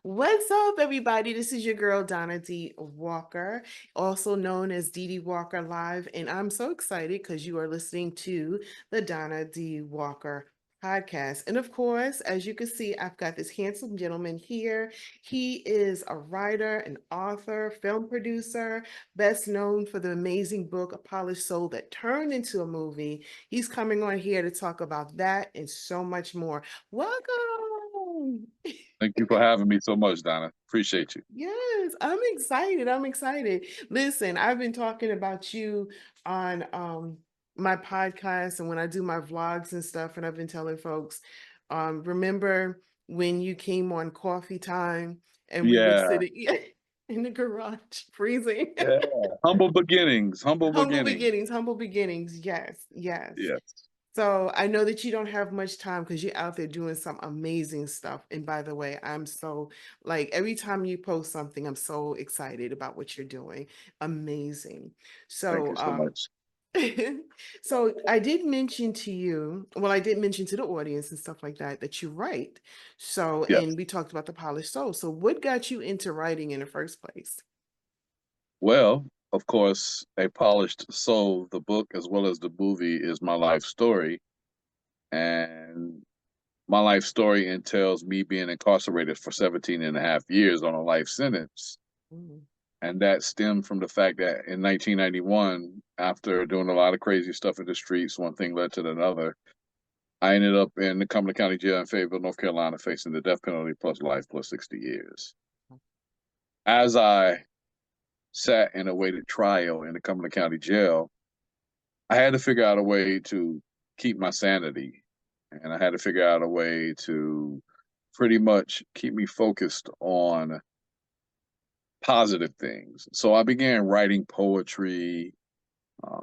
What's up, everybody? This is your girl, Donna D. Walker, also known as DDWLive. And I'm so excited because you are listening to the Donna D. Walker podcast. And of course, as you can see, I've got this handsome gentleman here. He is a writer, an author, film producer, best known for the amazing book, A Polished Soul, that turned into a movie. He's coming on here to talk about that and so much more. Welcome. Thank you for having me so much, Donna. Appreciate you. Yes, I'm excited. I'm excited. Listen, I've been talking about you on my podcast and when I do my vlogs and stuff, and I've been telling folks, remember when you came on Coffee Time and we were Yeah, sitting in the garage freezing? yeah. Humble beginnings, humble Humble beginnings. beginnings, humble beginnings. Yes, yes. Yes, So I know that you don't have much time because you're out there doing some amazing stuff. And by the way, I'm so like every time you post something, I'm so excited about what you're doing. Amazing. thank So you so much. so I did mention to you, well, I did mention to the audience and stuff like that that you write. So, and Yes. we talked about the polished soul. So what got you into writing in the first place? Well, of course, A Polished Soul, the book as well as the movie, is my life story. And my life story entails me being incarcerated for 17 and a half years on a life sentence. Mm, And that stemmed from the fact that in 1991, after doing a lot of crazy stuff in the streets, one thing led to another. I ended up in the Cumberland County Jail in Fayetteville, North Carolina, facing the death penalty plus life plus 60 years. As I sat and awaited trial in the Cumberland County Jail, I had to figure out a way to keep my sanity. And I had to figure out a way to pretty much keep me focused on positive things. So I began writing poetry.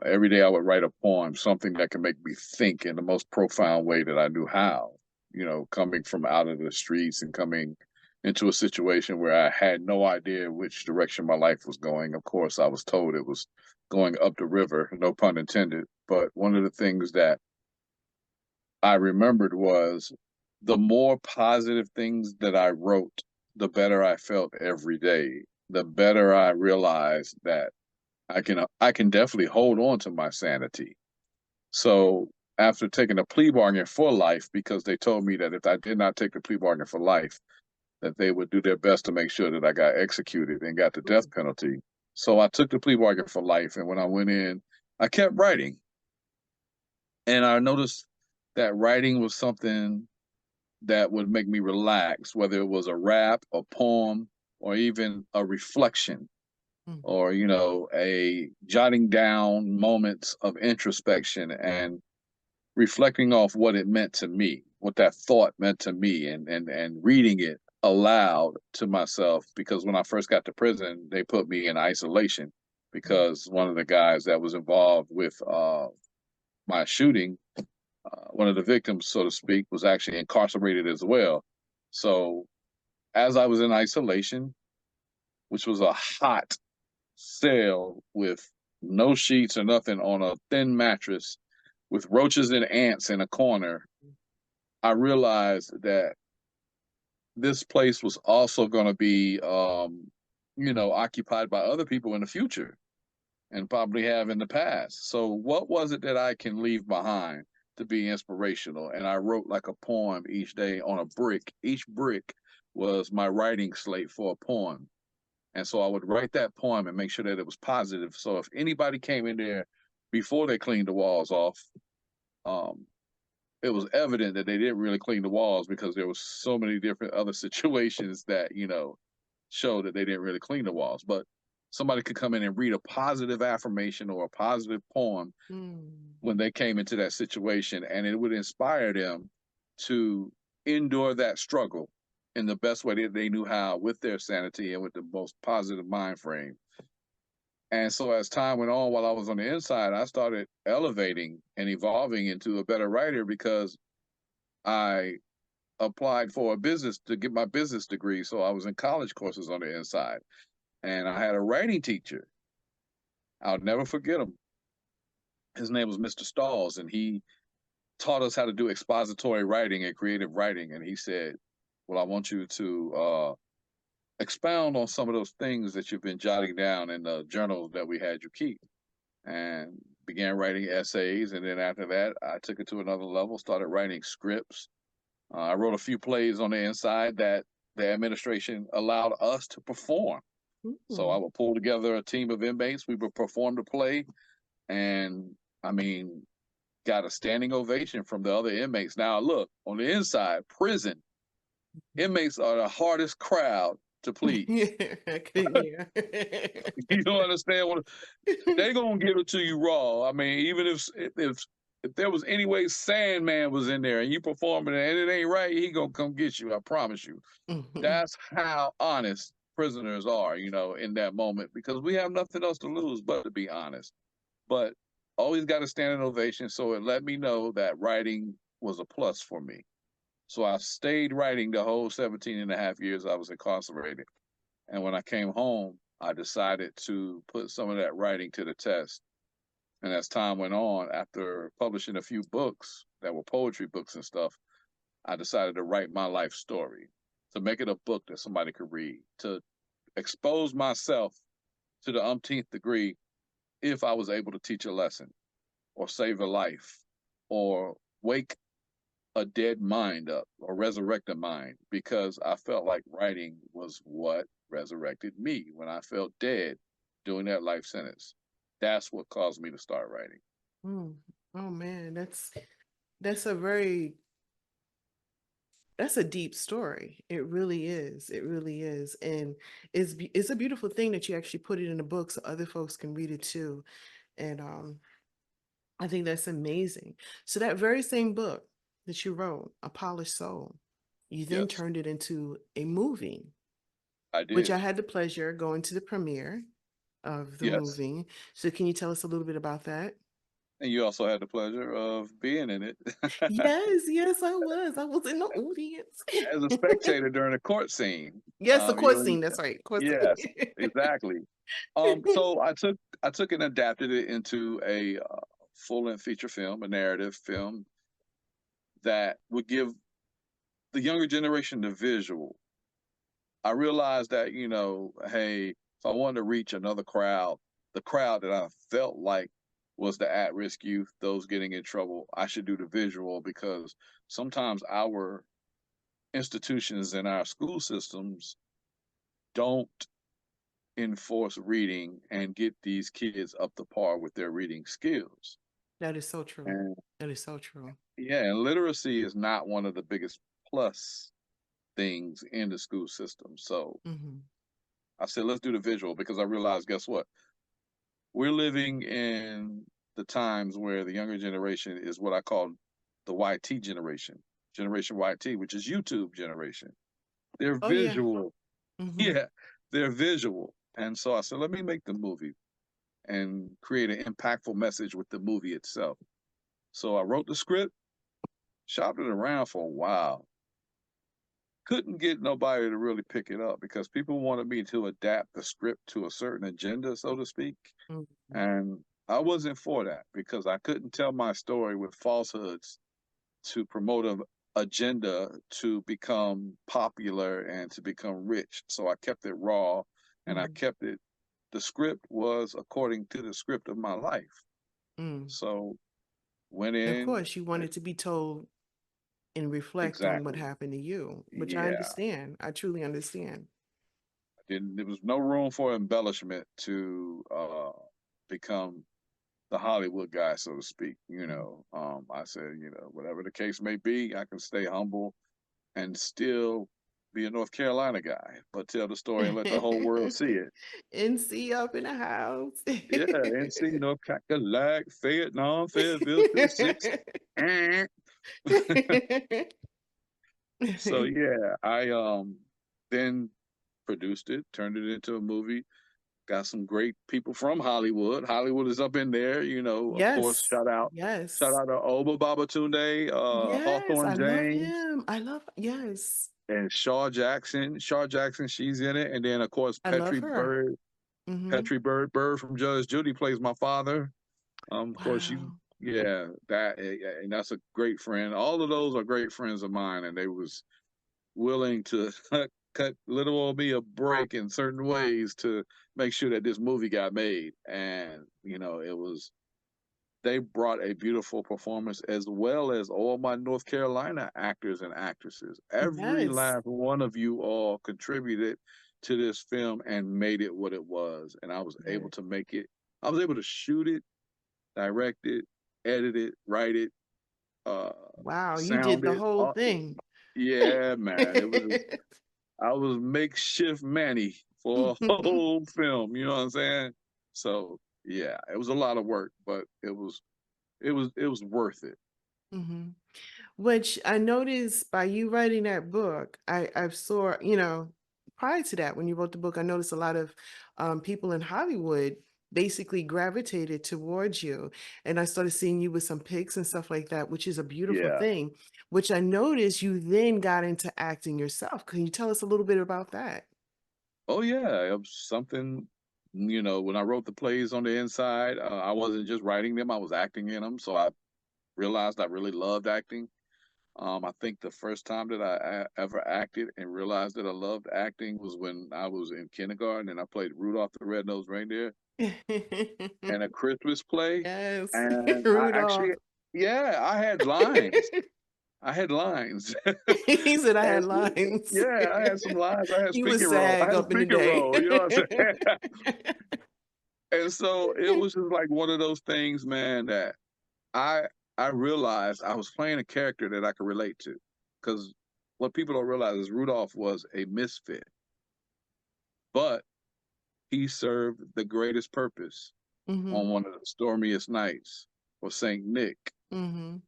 Every day I would write a poem, something that could make me think in the most profound way that I knew how. Coming from out of the streets and coming into a situation where I had no idea which direction my life was going. Of course, I was told it was going up the river, no pun intended. But one of the things that I remembered was the more positive things that I wrote, the better I felt every day. The better I realized that I can definitely hold on to my sanity. So after taking a plea bargain for life, because they told me that if I did not take the plea bargain for life, that they would do their best to make sure that I got executed and got the death mm, penalty. So I took the plea bargain for life, and when I went in, I kept writing, and I noticed that writing was something that would make me relax, whether it was a rap, a poem, or even a reflection mm, or a jotting down moments of introspection and reflecting off what it meant to me, what that thought meant to me, and reading it aloud to myself. Because when I first got to prison, they put me in isolation mm, because one of the guys that was involved with my shooting, one of the victims, so to speak, was actually incarcerated as well. So as I was in isolation, which was a hot cell with no sheets or nothing on a thin mattress with roaches and ants in a corner, I realized that this place was also going to be, occupied by other people in the future and probably have in the past. So, what was it that I can leave behind to be inspirational? And I wrote like a poem each day on a brick. Each brick was my writing slate for a poem. And so I would write that poem and make sure that it was positive. So if anybody came in there before they cleaned the walls off, um, it was evident that they didn't really clean the walls because there was so many different other situations that, showed that they didn't really clean the walls. But somebody could come in and read a positive affirmation or a positive poem mm. when they came into that situation, and it would inspire them to endure that struggle in the best way that they knew how, with their sanity and with the most positive mind frame. And so as time went on, while I was on the inside, I started elevating and evolving into a better writer because I applied for a business to get my business degree. So I was in college courses on the inside. And I had a writing teacher. I'll never forget him. His name was Mr. Stalls, and he taught us how to do expository writing and creative writing. And he said, well, I want you to expound on some of those things that you've been jotting down in the journals that we had you keep, and began writing essays. And then after that, I took it to another level, started writing scripts. I wrote a few plays on the inside that the administration allowed us to perform. So I Ooh. would pull together a team of inmates. We would perform the play, and I mean, got a standing ovation from the other inmates. Now, look, on the inside, prison inmates are the hardest crowd to please. Yeah, I couldn't hear. You don't understand what they gonna give it to you raw. I mean, even if there was any way Sandman was in there and you performing it and it ain't right, he gonna come get you. I promise you. Mhm. That's how honest prisoners are, in that moment, because we have nothing else to lose but to be honest. But always got a standing ovation, so it let me know that writing was a plus for me. So I stayed writing the whole 17 and a half years I was incarcerated. And when I came home, I decided to put some of that writing to the test. And as time went on, after publishing a few books that were poetry books and stuff, I decided to write my life story, to make it a book that somebody could read, to expose myself to the umpteenth degree if I was able to teach a lesson or save a life or wake a dead mind up or resurrect a mind, because I felt like writing was what resurrected me when I felt dead doing that life sentence. That's what caused me to start writing. Mm. Oh man, that's a very that's a deep story. It really is. It really is. And it's a beautiful thing that you actually put it in a book so other folks can read it too. And I think that's amazing. So that very same book that you wrote, A Polished Soul, you then Yes, turned it into a movie, I which did. I had the pleasure going to the premiere of the Yes. movie. So can you tell us a little bit about that? And you also had the pleasure of being in it Yes, yes, I was. I was in the audience. as a spectator during a court scene. Yes, the court You scene. That's right. Court Yes, scene. exactly. So I took and adapted it into a full-length feature film, a narrative film that would give the younger generation the visual. I realized that, hey, if I wanted to reach another crowd, the crowd that I felt like was the at-risk youth, those getting in trouble, I should do the visual, because sometimes our institutions and our school systems don't enforce reading and get these kids up to par with their reading skills. That is so true. And That is so true. yeah, and literacy is not one of the biggest plus things in the school system. So Hmm. I said, let's do the visual, because I realized, guess what? We're living in the times where the younger generation is what I call the YT generation, Generation YT, which is YouTube generation. They're Oh yeah. visual. Hmm. Yeah, they're visual. And so I said, let me make the movie and create an impactful message with the movie itself. So I wrote the script, shopped it around for a while. Couldn't get nobody to really pick it up because people wanted me to adapt the script to a certain agenda, so to speak. Hmm. And I wasn't for that, because I couldn't tell my story with falsehoods to promote an agenda to become popular and to become rich. So I kept it raw, and I Hmm. kept it, the script was according to the script of my life. Mm. So went Of in. course, you wanted to be told and reflect on what Exactly. happened to you, which I Yeah. understand. I truly understand. Didn't There was no room for embellishment to become the Hollywood guy, so to speak. I said, whatever the case may be, I can stay humble and still be a North Carolina guy, but tell the story and let the whole world see it. NC up in the house. Yeah, NC, North Carolina, Vietnam, Fayetteville, 2-6. Eh. So yeah, I then produced it, turned it into a movie. Got some great people from Hollywood. Hollywood is up in there, Of course, Yes. shout Yes. out to Oba Babatunde, Yes. I Hawthorne love James, him. I love, yes. and Shaw Jackson. Shaw Jackson, she's in it, and then of course I love her. Hmm. Bird from Judge Judy plays my father. Of course, Wow. yeah, and that's a great friend. All of those are great friends of mine, and they was willing to cut little old me a break in certain ways to make sure that this movie got made. And, you know, they brought a beautiful performance as well as all my North Carolina actors and actresses. Every Yes. last one of you all contributed to this film and made it what it was. And I was able Yes. to make it, I was able to shoot it, direct it, edit it, write it, uh, Wow, you did sound the it. whole thing. Yeah, man. I was makeshift Manny for a whole film, you know what I'm saying? So yeah, it was a lot of work, but it was worth it. hmm Which I noticed by you writing that book, I saw, you know, prior to that, when you wrote the book, I noticed a lot of people in Hollywood basically gravitated towards you. And I started seeing you with some pics and stuff like that, which is a beautiful Yeah. thing, which I noticed you then got into acting yourself. Can you tell us a little bit about that? Oh yeah, it was something, you know, when I wrote the plays on the inside, I wasn't just writing them, I was acting in them. So I realized I really loved acting. I think the first time that ever acted and realized that I loved acting was when I was in kindergarten and I played Rudolph the Red-Nosed Reindeer in a Christmas play. Yes, And I actually, Rudolph. yeah, I had lines. I had lines. He said I had And lines. yeah, I had some lines. I had He was speaking role. I SAG had a up in the speaking day. role. You know what I'm saying? And so it was just like one of those things, man, that I I realized I was playing a character that I could relate to. Because what people don't realize is Rudolph was a misfit, but he served the greatest purpose Mhm, on one of the stormiest nights for Saint Nick mhm.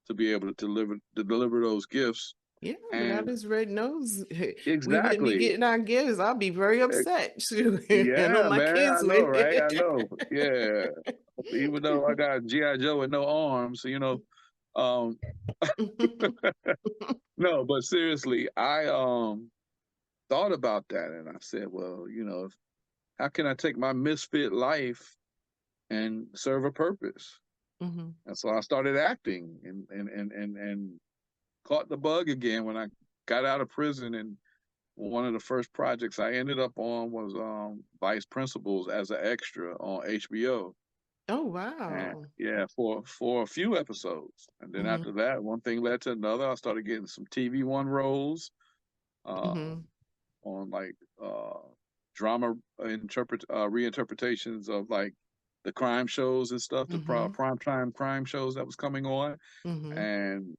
to be able to deliver those gifts. Yeah, without And his red nose, we wouldn't be exactly. getting our gifts. I'll be very upset. Shoot, I know Yeah, my man, I kids know, would. right? I know. Yeah. Even though I got G.I. Joe and no arms, you know. Um, no, but seriously, I thought about that and I said, well, you know, how can I take my misfit life and serve a purpose? Mhm, And so I started acting and caught the bug again when I got out of prison. And one of the first projects I ended up on was Vice Principals as an extra on HBO. oh, And wow. yeah, for a few episodes. And then Mhm, after that, one thing led to another. I started getting some TV One roles uh, mhm, on like drama reinterpretations of like the crime shows and stuff, the mhm, prime time crime shows that was coming on, mhm. and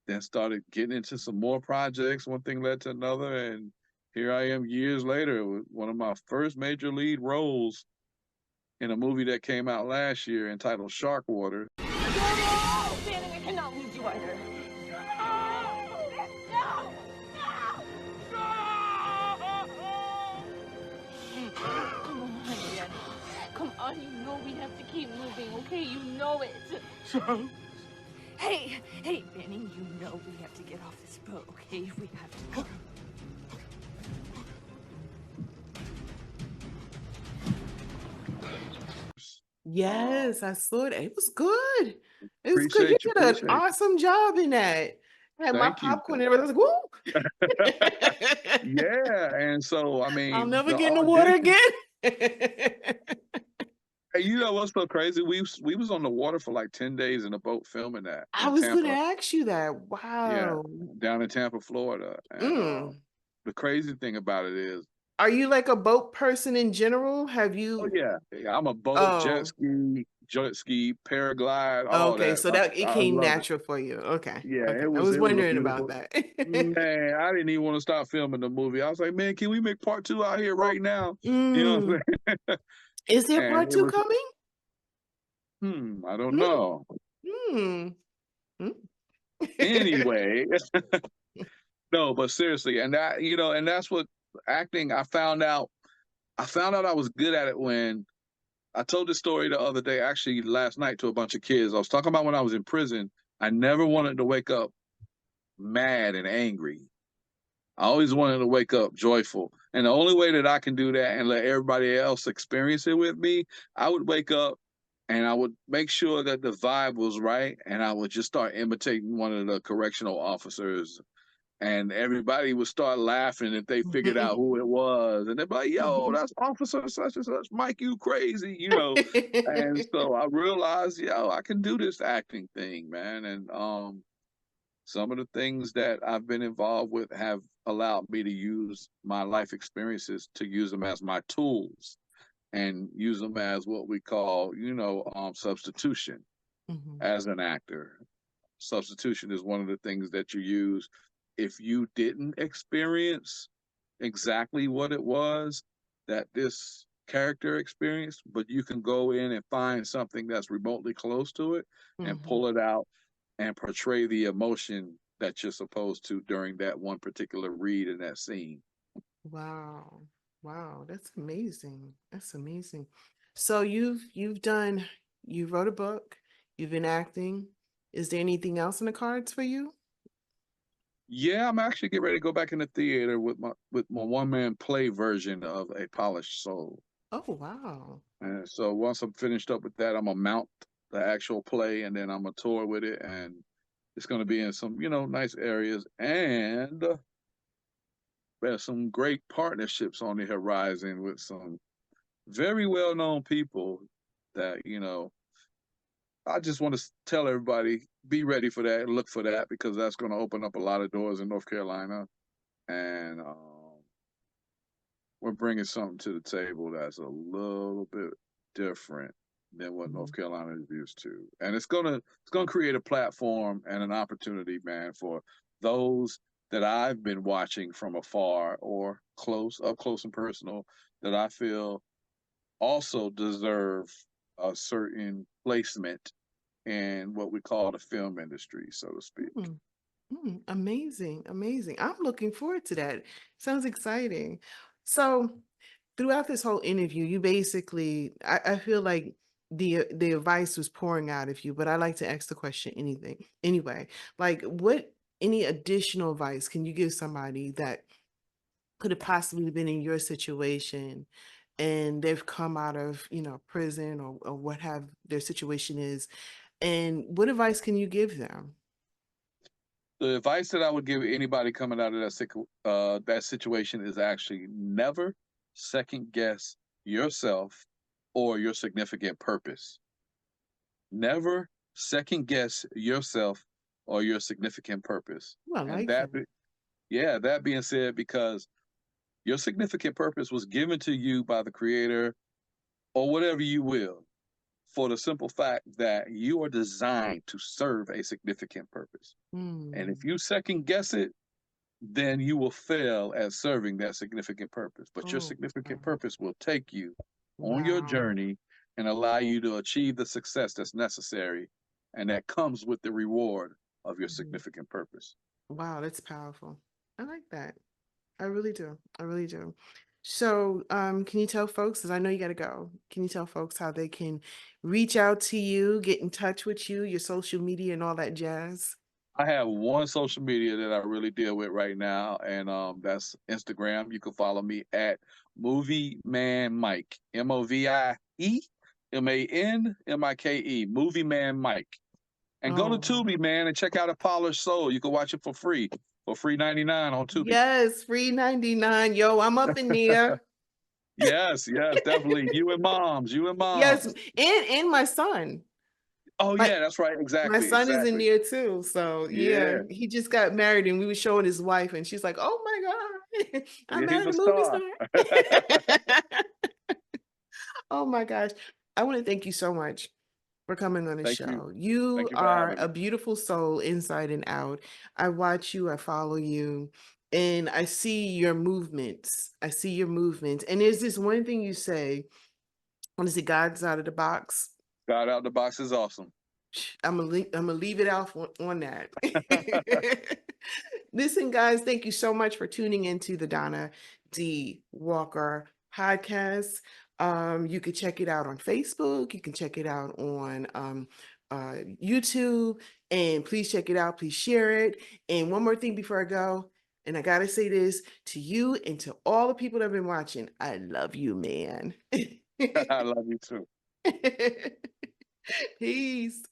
then started getting into some more projects. One thing led to another, and here I am years later with one of my first major lead roles in a movie that came out last year entitled Shark Water. Fanning, I cannot leave you under. No! Come on, Danny. Come on, you know we have to keep moving, okay? You know it. Hey, Fanning, you know we have to get off this boat, okay? We have to go. Um, Yes, I saw it. It was good. It was good. You appreciate you, did an appreciate you. awesome job in that. I had my Thank you. popcorn and everything. I was like, woo! Yeah, and so I I'll mean, never the get in the water audition. again. Hey, you know what's so crazy? We was on the water for like 10 days in a boat filming that I in was gonna Tampa. ask you that. Yeah, Wow. down in Tampa, Florida. And Mm. the crazy thing about it is, Are you like a boat person in general? Have oh you? yeah, I'm a boat, Oh, jet ski, paraglide, all okay. that. So that it I came love it. natural for you. Okay. Yeah, Okay. it I was was it was a wondering about beautiful. that. Man, I didn't even want to stop filming the movie. I was like, man, can we make part two out here right now? You know what Mm. I'm saying? Is there And part it two was, coming? I don't Mm. know. Mm. Mm. Anyway, no, but seriously, and that, you know, and that's what acting. I found out I was good at it when I told this story the other day, actually last night, to a bunch of kids. I was talking about when I was in prison. I never wanted to wake up mad and angry. I always wanted to wake up joyful. And the only way that I can do that and let everybody else experience it with me, I would wake up and I would make sure that the vibe was right. And I would just start imitating one of the correctional officers and everybody would start laughing if they figured out who it was, and they'd be like, "Yo, that's Officer such and such, Mike, you crazy," you know. And so I realized, yo, I can do this acting thing, man. And some of the things that I've been involved with have allowed me to use my life experiences to use them as my tools and use them as what we call, substitution Mhm. as an actor. Substitution is one of the things that you use if you didn't experience exactly what it was that this character experienced, but you can go in and find something that's remotely close to it and Mhm. pull it out and portray the emotion that you're supposed to during that one particular read in that scene. Wow. Wow, that's amazing. That's amazing. So you wrote a book, you've been acting. Is there anything else in the cards for you? Yeah, I'm actually getting ready to go back in the theater with my one-man play version of A Polished Soul. Oh, wow. And so once I'm finished up with that, I'm gonna mount the actual play and then I'm gonna tour with it, and it's gonna be in some, nice areas, and there's some great partnerships on the horizon with some very well-known people that, I just want to tell everybody, be ready for that, look for that, because that's going to open up a lot of doors in North Carolina. And we're bringing something to the table that's a little bit different than what North Mhm. Carolina is used to. And it's gonna create a platform and an opportunity, man, for those that I've been watching from afar or up close and personal, that I feel also deserve a certain placement in what we call the film industry, so to speak. Mm, amazing, amazing. I'm looking forward to that. Sounds exciting. So, throughout this whole interview, you basically, I feel like the advice was pouring out of you, but I like to ask the question anyway. Like, what any additional advice can you give somebody that could have possibly been in your situation and they've come out of, prison or what have their situation is, and what advice can you give them? The advice that I would give anybody coming out of that situation is actually never second guess yourself or your significant purpose. Never second guess yourself or your significant purpose. Oh, I And like that. that being said, because your significant purpose was given to you by the creator or whatever you will, for the simple fact that you are designed to serve a significant purpose. And if Mm. you second guess it, then you will fail at serving that significant purpose. But your Oh, significant wow. purpose will take you on your Wow. journey and allow you to achieve the success that's necessary and that comes with the reward of your Mhm. significant purpose. Wow, that's powerful. I like that. I really do. I really do. So, can you tell folks, because I know you got to go, can you tell folks how they can reach out to you, get in touch with you, your social media and all that jazz? I have one social media that I really deal with right now, and that's Instagram. You can follow me at Movie Man Mike, MovieManMike, Movie Man Mike. And go to Oh, wow. Tubi, man, and check out A Polished Soul. You can watch it for free 99 on Tubi. Yes, free 99. Yo, I'm up in there. Yes, yes, definitely. You and Yes, moms. and my son. Oh My yeah, that's right. my Exactly, son is in exactly. there too. So yeah, Yeah, he just got married and we were showing his wife and she's like, "Oh my God, I yeah, he's married a a movie star. star." Oh my gosh. I want to thank you so much for coming on the Thank you. show. You Thank you for are having me. a beautiful soul inside and out. I watch you, I follow you, and I see your movements. I see your movements. And there's this one thing you say, when is it God's out of the box? God Out the Box is awesome. I'm gonna leave it off on that. Listen, guys, thank you so much for tuning into the Donna D. Walker podcast. You can check it out on Facebook. You can check it out on YouTube. And please check it out. Please share it. And one more thing before I go, and I gotta say this to you and to all the people that have been watching. I love you, man. I love you too. Peace.